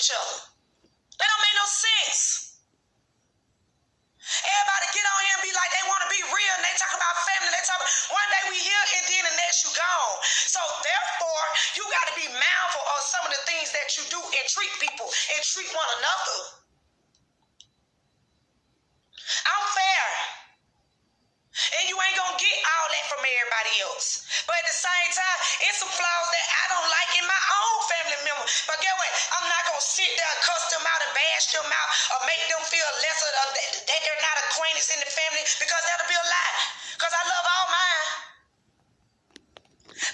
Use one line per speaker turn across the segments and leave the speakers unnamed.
each other. They don't make no sense. Everybody get on here and be like they want to be real and they talk about family. They talk one day we here and then the next you gone. So therefore, you got to be mindful of some of the things that you do and treat people and treat one another. I'm fair. And you ain't gonna get all that from everybody else. But at the same time, it's some flaws that I don't like in my own family member. But get what? I'm not gonna sit there and cuss them out and bash them out or make them feel lesser that they're not acquaintances in the family, because that'll be a lie. Because I love all mine.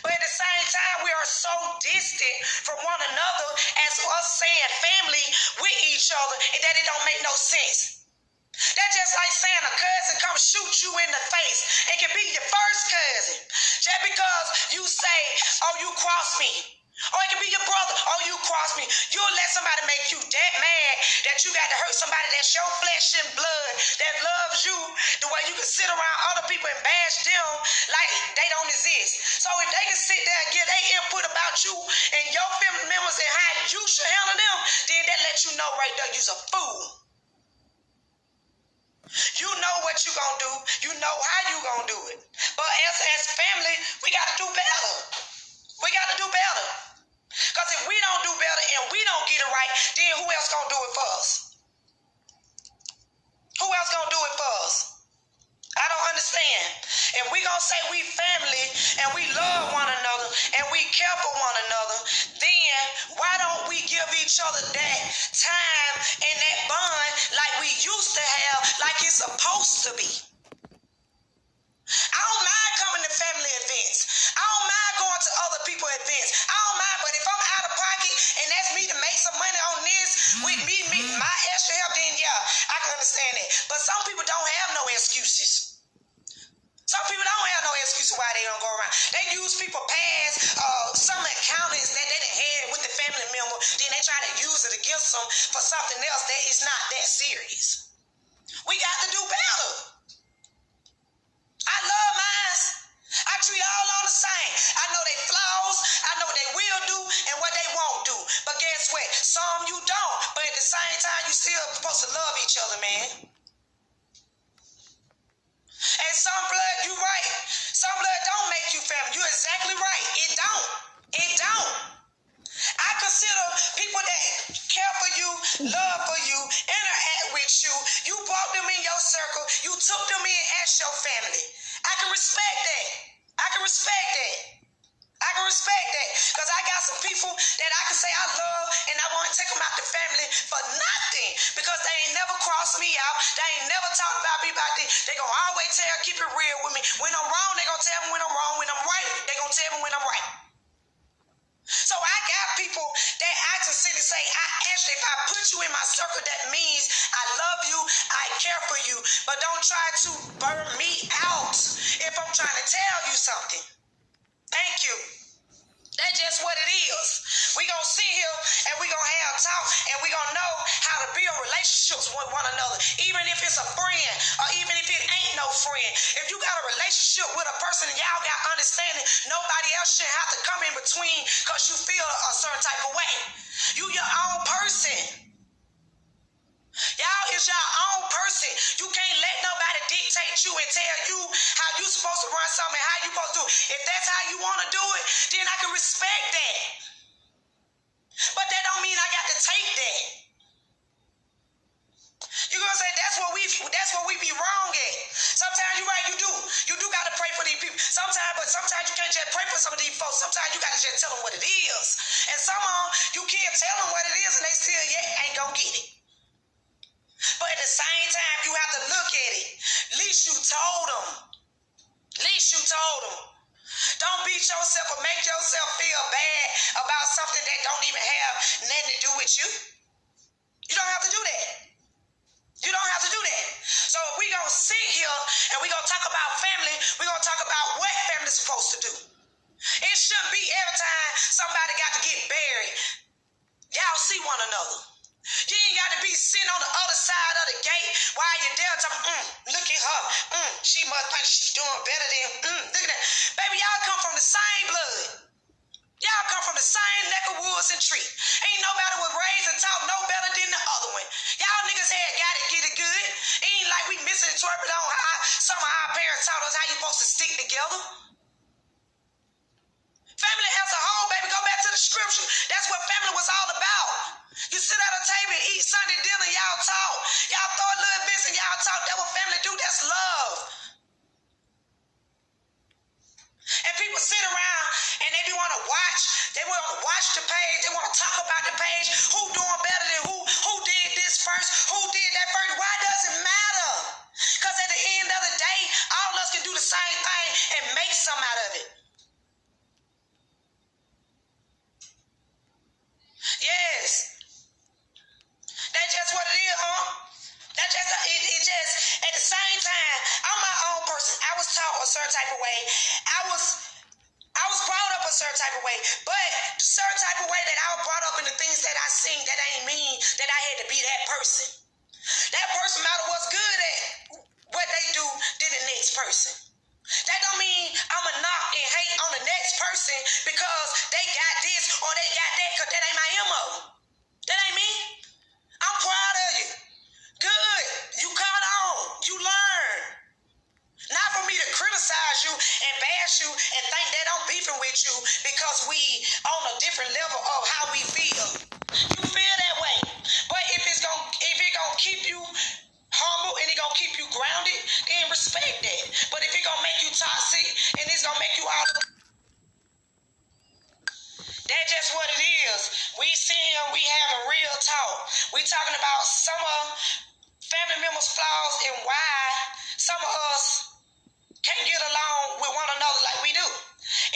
But at the same time, we are so distant from one another as us saying family with each other that it don't make no sense. That's just like saying a cousin come shoot you in the face. It can be your first cousin. Just because you say, oh, you cross me. Or it can be your brother, oh, you cross me. You'll let somebody make you that mad that you got to hurt somebody that's your flesh and blood, that loves you, the way you can sit around other people and bash them like they don't exist. So if they can sit there and give their input about you and your family members and how you should handle them, then that lets you know right there you's a fool. You know what you gonna do. You know how you gonna do it. But as family, we gotta do better. We gotta do better. Because if we don't do better and we don't get it right, then who else gonna do it for us? Who else gonna do it for us? I don't understand. If we gonna say we family and we love one another and we care for one another, then why don't we give each other that time and that bond like we used to have, like it's supposed to be? I don't mind coming to family events. I don't mind going to other people's events. I don't mind, but if I'm out of pocket and that's me to make some money on this with me my extra help, then yeah, I can understand that. But some people don't have no excuses. Some people don't have no excuse why they don't go around. They use people past some accountants that they done had with the family member, then they try to use it against them for something else that is not that serious. We got to do better. I love mine. I treat all on the same. I know they flaws. I know what they will do and what they won't do. But guess what? Some you don't. But at the same time, you still supposed to love each other, man. And some blood, you right. Some blood don't make you family. You're exactly right. It don't. It don't. I consider people that care for you, love for you, interact with you. You brought them in your circle. You took them in as your family. I can respect that. I can respect that. I can respect that. Because I got some people that I can say I love and I want to take them out the family for nothing. Because they ain't never crossed me out. They ain't never talked about me about this. They going to always keep it real with me. When I'm wrong, they going to tell me when I'm wrong. When I'm right, they going to tell me when I'm right. So I got people that I consider say, if I put you in my circle, that means I love you, I care for you. But don't try to burn me out if I'm trying to tell you something. Thank you. That's just what it is. We gonna sit here and we gonna have talk and we gonna know how to build relationships with one another, even if it's a friend or even if it ain't no friend. If you got a relationship with a person and y'all got understanding, nobody else should have to come in between because you feel a certain type of way. You your own person. Y'all is your own person. You can't let nobody dictate you and tell you how you supposed to run something, how you supposed to do it. If that's how you want to do it, then I can respect that. But that don't mean I got to take that. You're gonna say that's what we be wrong at. Sometimes you're right, you do gotta pray for these people. But sometimes you can't just pray for some of these folks. Sometimes you gotta just tell them what it is. And some of them, you can't tell them what it is and they still ain't gonna get it. But at the same time, you have to look at it. At least you told them. At least you told them. Don't beat yourself or make yourself feel bad about something that don't even have nothing to do with you. You don't have to do that. You don't have to do that. So if we gonna sit here and we gonna talk about family, we gonna talk about what family's supposed to do. It shouldn't be every time somebody got to get buried, y'all see one another. You ain't got to be sitting on the other side of the gate while you're there talking, look at her. She must think she's doing better than, look at that. Baby, y'all come from the same blood. Y'all come from the same neck of woods and tree. Ain't nobody was raised and taught no seen, that ain't mean that I had to be that person. That person matter what's good at what they do to the next person. That don't mean I'ma knock and hate on the next person because they got this or they got that, because that ain't my MO. That ain't me. I'm proud of you. Good. You caught on. You learn. Not for me to criticize you and bash you and think that I'm beefing with you because we on a different level of how we feel. You feel that way. But if it gonna keep you humble and it gonna keep you grounded, then respect that. But if it gonna make you toxic and it's gonna make you out, that's just what it is. We seeing, we having real talk. We talking about some of family members' flaws and why some of us can't get along with one another like we do.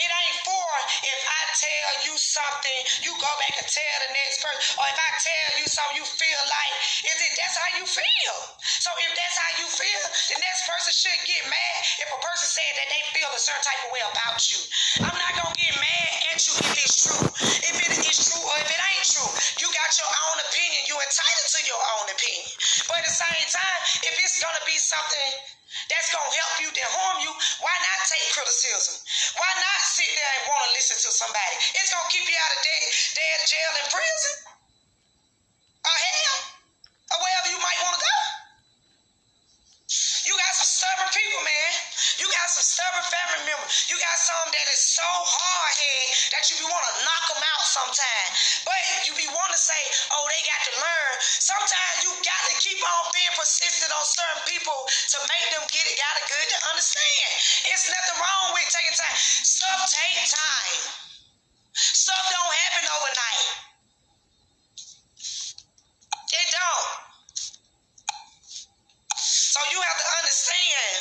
It ain't for if I tell you something, you go back and tell the next person, or if I tell you something you feel like, that's how you feel. So if that's how you feel, the next person should get mad if a person said that they feel a certain type of way about you. I'm not gonna get mad at you if it's true. If it is true or if it ain't true, you got your own opinion. You entitled to your own opinion. But at the same time, if it's gonna be something that's gonna help you than harm you, why not take criticism? Why not sit there and want to listen to somebody? It's gonna keep you out of dead jail and prison, or hell, or wherever you might want to go. You got some stubborn people, man. You got some stubborn family members. You got some that is so hard-headed that you be want to knock them out sometimes. But you be want to say, oh, they got to learn. Sometimes you got to keep on being persistent on certain people to make them get it, got it good to understand. It's nothing wrong with taking time. Stuff take time. Stuff don't happen overnight. It don't. So you have to understand,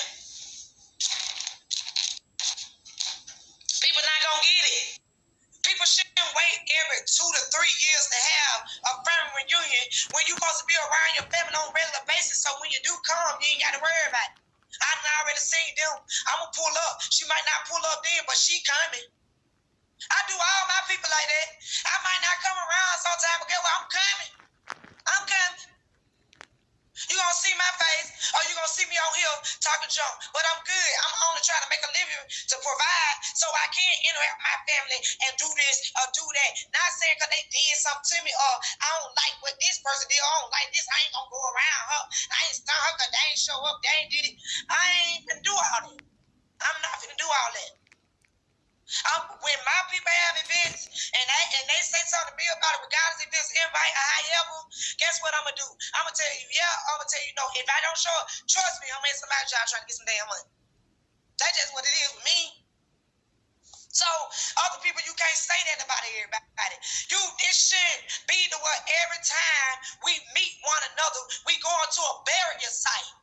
people not gonna get it. People shouldn't wait every 2 to 3 years to have a family reunion when you're supposed to be around your family on a regular basis. So when you do come, you ain't got to worry about it. I already seen them. I'm gonna pull up. She might not pull up then, but she coming. I do all my people like that. I might not come around sometime, but guess what? I'm coming. I'm coming. You gonna see my face, or you gonna see me on here talking junk. But I'm good. I'm only trying to make a living to provide so I can interact with my family and do this or do that. Not saying because they did something to me, or I don't like what this person did, I don't like this, I ain't gonna go around her. I ain't stun her because they ain't show up, they ain't did it. I ain't finna do all that. I'm not finna do all that. When my people have events and they say something to me about it, regardless if it's invite or however, guess what I'm gonna do? I'm gonna tell you, no. If I don't show up, trust me, I'm in somebody's job trying to get some damn money. That's just what it is with me. So other people, you can't say that about everybody. It should be the way every time we meet one another, we go into a burial site.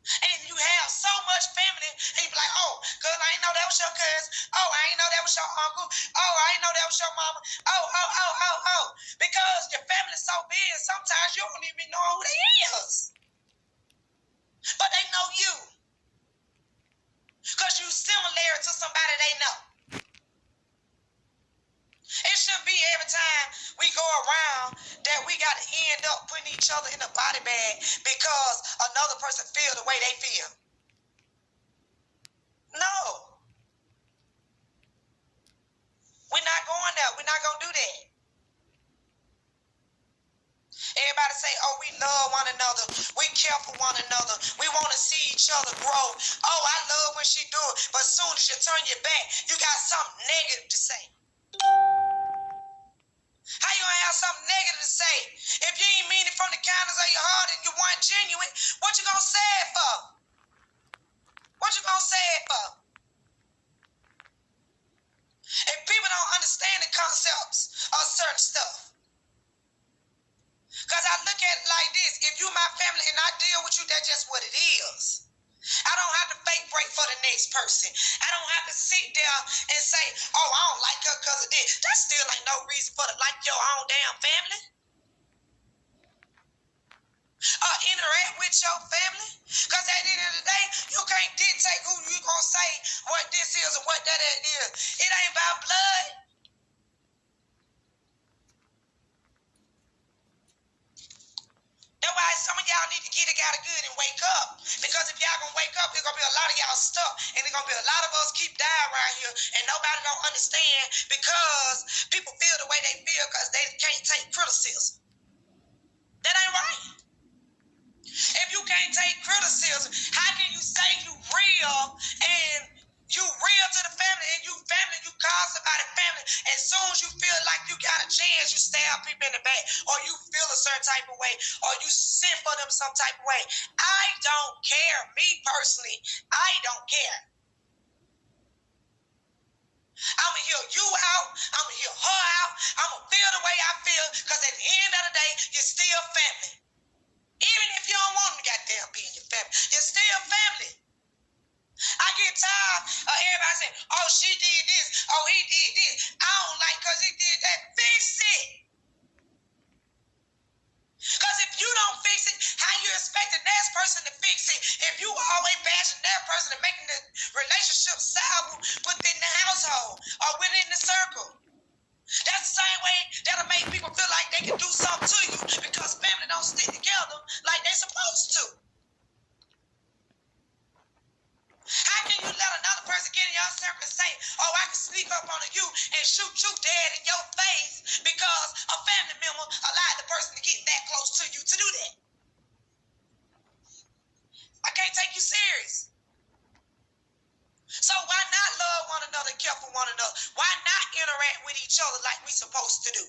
And you have so much family, and you be like, oh, cuz I ain't know that was your cousin. Oh, I ain't know that was your uncle. Oh, I ain't know that was your mama. Oh. Because your family's so big, sometimes you don't even know who they is. But they know you. Because you similar to somebody they know. It shouldn't be every time we go around that we got to end up putting each other in a body bag because another person feel the way they feel. No. We're not going there. We're not going to do that. Everybody say, oh, we love one another. We care for one another. We want to see each other grow. Oh, I love when she do it. But as soon as you turn your back, you got something negative to say. How you gonna have something negative to say? If you ain't mean it from the kindness of your heart and you weren't genuine, what you gonna say it for? What you gonna say it for? If people don't understand the concepts of certain stuff. Because I look at it like this. If you my family and I deal with you, that's just what it is. I don't have to fake break for the next person. I don't have to sit there and say, oh, I don't like her because of this. That still ain't no reason for to like your own damn family. Interact with your family. Because at the end of the day, you can't dictate who you gonna say what this is and what that is. It ain't about blood. y'all need to get it out of good and wake up. Because if y'all gonna wake up, there's gonna be a lot of y'all stuck, and there's gonna be a lot of us keep dying around here, and nobody don't understand because people feel the way they feel because they can't take criticism. That ain't right. If you can't take criticism, how can you say you real and you real to the family and you call somebody family, as soon as you feel like you got a chance, you stab people in the back, or you feel a certain type of way, or you send for them some type of way. I don't care. Me personally, I don't care. I'ma hear you out. I'ma hear her out. I'ma feel the way I feel, because at the end of the day, you're still family. Even if you don't want them to goddamn be in your family, you're still family. I get tired of everybody saying, oh, she did this, oh, he did this. I don't like because he did that. Fix it. Because if you don't fix it, how you expect the next person to fix it if you always bashing that person and making the relationship sour within the household or within the circle? That's the same way that'll make people feel like they can do something to you because family don't stick together like they're supposed to. How can you let another person get in your circle and say, oh, I can sneak up on you and shoot you dead in your face because a family member allowed the person to get that close to you to do that? I can't take you serious. So why not love one another and care for one another? Why not interact with each other like we supposed to do?